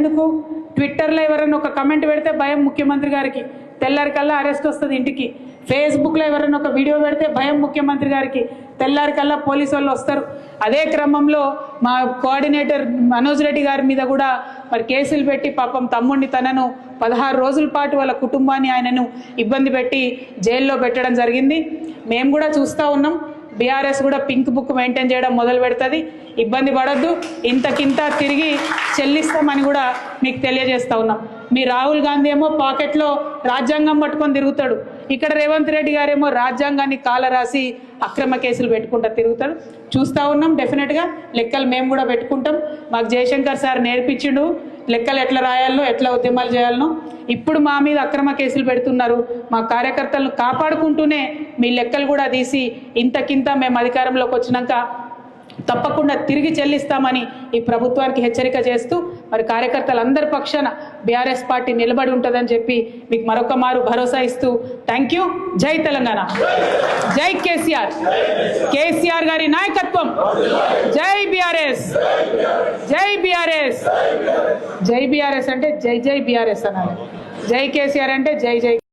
ఎందుకు? ట్విట్టర్లో ఎవరైనా ఒక కమెంట్ పెడితే భయం ముఖ్యమంత్రి గారికి, తెల్లారికల్లా అరెస్ట్ వస్తుంది ఇంటికి. ఫేస్బుక్లో ఎవరైనా ఒక వీడియో పెడితే భయం ముఖ్యమంత్రి గారికి, తెల్లారికల్లా పోలీసు వాళ్ళు వస్తారు. అదే క్రమంలో మా కోఆర్డినేటర్ మనోజ్ రెడ్డి గారి మీద కూడా మరి కేసులు పెట్టి పాపం తమ్ముడిని తనను 16 రోజుల పాటు వాళ్ళ కుటుంబాన్ని ఆయనను ఇబ్బంది పెట్టి జైల్లో పెట్టడం జరిగింది. మేము కూడా చూస్తూ ఉన్నాం. బీఆర్ఎస్ కూడా పింక్ బుక్ మెయింటైన్ చేయడం మొదలు పెడుతుంది. ఇబ్బంది పడద్దు, ఇంతకింత తిరిగి చెల్లిస్తామని కూడా మీకు తెలియజేస్తూ ఉన్నాం. మీ రాహుల్ గాంధీ ఏమో పాకెట్లో రాజ్యాంగం పట్టుకొని తిరుగుతాడు, ఇక్కడ రేవంత్ రెడ్డి గారేమో రాజ్యాంగాన్ని కాలరాసి అక్రమ కేసులు పెట్టుకుంటా తిరుగుతాడు. చూస్తూ ఉన్నాం. డెఫినెట్గా లెక్కలు మేము కూడా పెట్టుకుంటాం. మాకు జయశంకర్ సార్ నేర్పించిండు లెక్కలు ఎట్లా రాయాలనో, ఎట్లా ఉద్యమాలు చేయాలనో. ఇప్పుడు మా మీద అక్రమ కేసులు పెడుతున్నారు. మా కార్యకర్తలను కాపాడుకుంటూనే మీ లెక్కలు కూడా తీసి ఇంతకింత మేము అధికారంలోకి వచ్చినాక తప్పకుండా తిరిగి చెల్లిస్తామని ఈ ప్రభుత్వానికి హెచ్చరిక చేస్తూ మరి కార్యకర్తలందరి పక్షాన బీఆర్ఎస్ పార్టీ నిలబడి ఉంటుందని చెప్పి మీకు మరొక మారు భరోసా ఇస్తూ థ్యాంక్ యూ. జై తెలంగాణ, జై కేసీఆర్, కేసీఆర్ గారి నాయకత్వం. జై బీఆర్ఎస్, జై బీఆర్ఎస్. జై బీఆర్ఎస్ అంటే జై జై బీఆర్ఎస్ అనాలి, జై కేసీఆర్ అంటే జై జై.